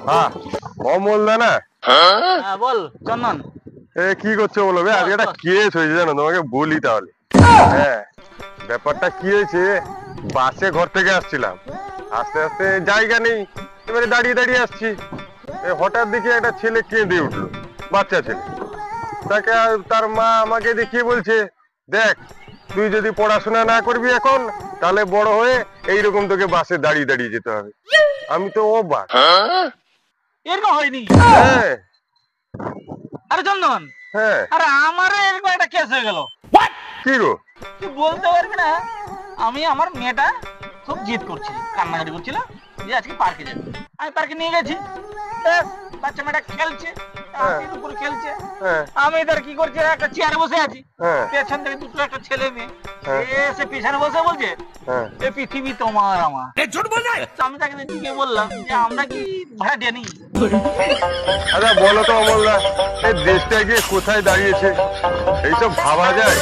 হ্যাঁ অমল দা না? হ্যাঁ বল চন্দন। কি করছো বলো? আজকে একটা কেস হয়েছে জানো, তোমাকে বলি তাহলে। হ্যাঁ, ব্যাপারটা কি হয়েছে, বাসে ঘর থেকে আসছিলাম, আস্তে আস্তে জায়গা নেই, এবারে দাঁড়িয়ে দাঁড়িয়ে আসছি, হঠাৎ দেখি একটা ছেলে কেঁদে উঠলো, বাচ্চা ছেলে। তাকে তার মা আমাকে দেখিয়ে বলছে, দেখ তুই যদি পড়াশোনা না করবি এখন, তাহলে বড় হয়ে এইরকম তোকে বাসে দাঁড়িয়ে দাঁড়িয়ে যেতে হবে। আমি তো অবাক। এরকম হয়নি? হ্যাঁ আরে চন্দন, হ্যাঁ। আরে আমারও এরকম একটা কেস হয়ে গেল। কি গো? তুই বলতে পারবি না, আমি আমার মেয়েটা খুব জিদ করছিল, কান্নাকাটি করছিল যে আজকে পার্কে যাবে। আমি পার্কে নিয়ে গেছি, ব্যাস, বাচ্চা মেয়েটা খেলছে, হাতির উপর খেলছে। আমি তার কি করছি, একটা চেয়ারে বসে আছি, পেছন থেকে দুটো একটা ছেলে মেয়ে এসে পিছনে বসে বলছে এ পৃথিবী তোমার আমার। আমি তাকে জিজ্ঞে বললাম যে আমরা কি ভাড়াটিয়া নেই? আচ্ছা বলো তো অমলদা, এই দেশটা গিয়ে কোথায় দাঁড়িয়েছে, এইসব ভাবা যায়?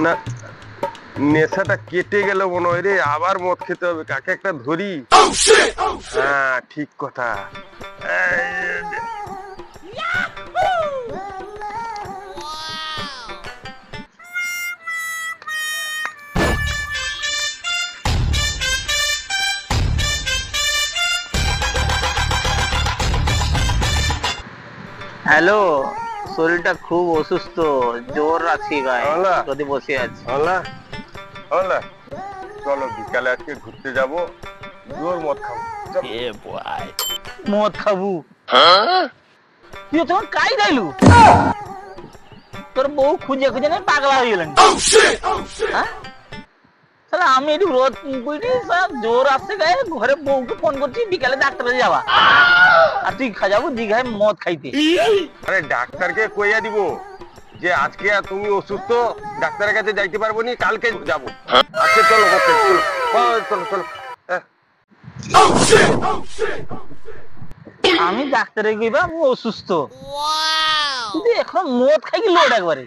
না, নেশাটা কেটে গেল মনে হয় রে, আবার মদ খেতে হবে, কাকে একটা ধরি। হ্যাঁ ঠিক কথা। হ্যালো, শরীরটা খুব অসুস্থ, জ্বর আছি ভাই, যদি বসে আছি। চলো বিকালে আজকে ঘুরতে যাবো, জোর মদ খাবো। মদ খাবো? তুই তোমার কাই গাইলু, তোর বউ খুঁজে খুঁজে নেই পাগলা হয়ে গেলেন। তাহলে আমি একটু রোদ জোর আসছে গায়ে, ঘরে বউকে ফোন করছি বিকালে ডাক্তারে যাবা, আর তুই যাবো দীঘায় মদ খাইতে। আরে ডাক্তারকে কইয়া দিব যে আজকে তুমি অসুস্থ, ডাক্তারের কাছে যাইতে পারবো নি, কালকে যাবো। আজকে চলো চলো চলো। আমি ডাক্তারে গইবা আমি অসুস্থ, কিন্তু এখন মদ খাই লোড একবারে।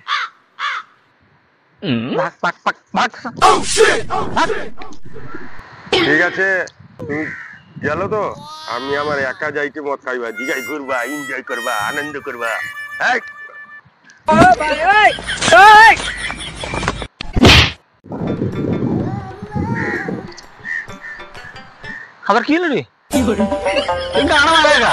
ঠিক আছে তুমি গেলো তো, আমি আমার একা যাইতে মদ খাইবা, দীঘায় ঘুরবা, এনজয় করবা, আনন্দ করবা। আবার কি হলো রে? গানা মারেগা।